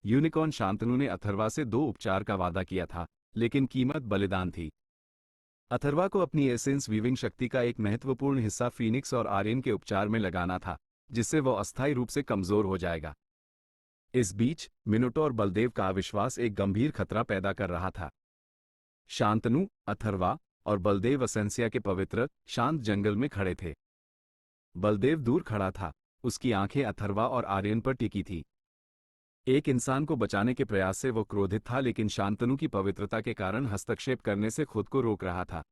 Unicorn Shantanu ने अथर्वा से 2 उपचार का वादा किया था, लेकिन कीमत बलिदान थी। अथर्वा को अपनी एसेंस वीविंग शक्ति का एक महत्वपूर्ण हिस्सा फीनिक्स और आर्यन के उपचार में लगाना था, जिससे वो अस्थायी रूप से कमजोर हो जाएगा। इस बीच मिनोटॉर बलदेव का अविश्वास एक गंभीर खतरा पैदा कर रहा था। शांतनु, अथर्वा और बलदेव असेंसिया के पवित्र, शांत जंगल में खड़े थे। बलदेव दूर खड़ा था, उसकी आंखें अथर्वा और आर्यन पर टिकी थी। एक इंसान को बचाने के प्रयास से वो क्रोधित था, लेकिन शांतनु की पवित्रता के कारण हस्तक्षेप करने से खुद को रोक रहा था।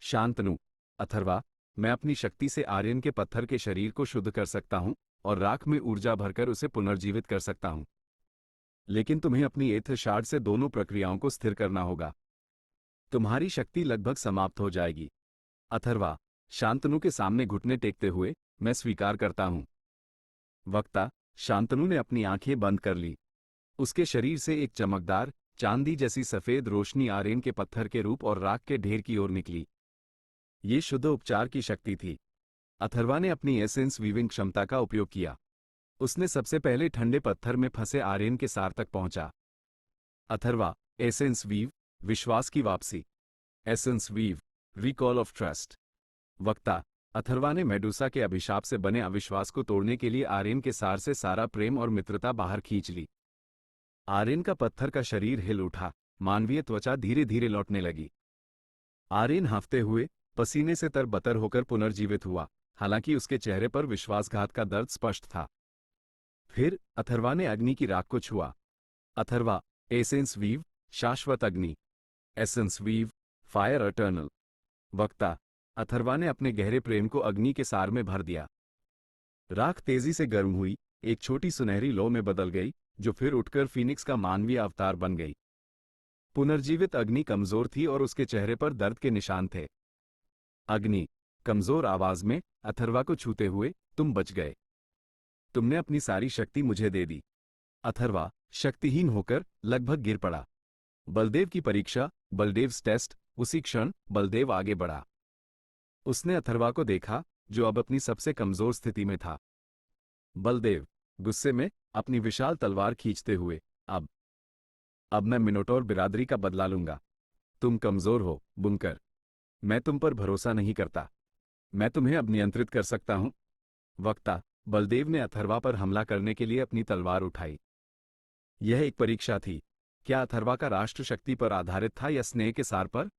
शांतनु, अथर्वा, मैं अपनी शक्ति से आर्यन के पत्थर के शरीर को शुद्ध कर सकता हूं और राख में ऊर्जा भरकर उसे पुनर्जीवित कर सकता हूं। लेकिन तुम्हें अपनी एथ शार्ड से दोनों प्रक्रियाओं को स्थिर करना होगा। तुम्हारी शक्ति लगभग समाप्त हो जाएगी। अथर्वा, शांतनु के सामने घुटने टेकते हुए, मैं स्वीकार करता हूं। वक्ता, शांतनु ने अपनी आंखें बंद कर ली। उसके शरीर से एक चमकदार, चांदी जैसी सफेद रोशनी आर्यन के पत्थर के रूप और राख के ढेर की ओर निकली। ये शुद्ध उपचार की शक्ति थी। अथर्वा ने अपनी एसेंस वीविंग क्षमता का उपयोग किया। उसने सबसे पहले ठंडे पत्थर में फंसे आर्यन के सार तक पहुंचा। अथर्वा, एसेंस वीव, विश्वास की वापसी। Essence weave, recall of trust. वक्ता, अथर्वा ने मेडुसा के अभिशाप से बने अविश्वास को तोड़ने के लिए आर्यन के सार से सारा प्रेम और मित्रता बाहर खींच ली। आर्यन का पत्थर का शरीर हिल उठा, मानवीय त्वचा धीरे धीरे लौटने लगी। आर्यन हांफते हुए, पसीने से तरबतर होकर पुनर्जीवित हुआ, हालांकि उसके चेहरे पर विश्वासघात का दर्द स्पष्ट था। फिर अथर्वा ने अग्नि की राख को छुआ। अथर्वा, एसेंस वीव, शाश्वत अग्नि। Essence weave, fire eternal. वक्ता, अथर्वा ने अपने गहरे प्रेम को अग्नि के सार में भर दिया। राख तेजी से गर्म हुई, एक छोटी सुनहरी लौ में बदल गई, जो फिर उठकर फीनिक्स का मानवीय अवतार बन गई। पुनर्जीवित अग्नि कमजोर थी और उसके चेहरे पर दर्द के निशान थे। अग्नि, कमजोर आवाज में, अथर्वा को छूते हुए, तुम बच गए। तुमने अपनी सारी शक्ति मुझे दे दी। अथर्वा, शक्तिहीन होकर, लगभग गिर पड़ा। बलदेव की परीक्षा, बलदेव्स टेस्ट। उसी क्षण बलदेव आगे बढ़ा। उसने अथर्वा को देखा, जो अब अपनी सबसे कमजोर स्थिति में था। बलदेव, गुस्से में, अपनी विशाल तलवार खींचते हुए, अब मैं मिनोटॉर बिरादरी का बदला लूंगा। तुम कमजोर हो, बुनकर। मैं तुम पर भरोसा नहीं करता। मैं तुम्हें अब नियंत्रित कर सकता हूं। वक्ता, बलदेव ने अथर्वा पर हमला करने के लिए अपनी तलवार उठाई। यह एक परीक्षा थी। क्या अथर्वा का राष्ट्र शक्ति पर आधारित था या स्नेह के सार पर?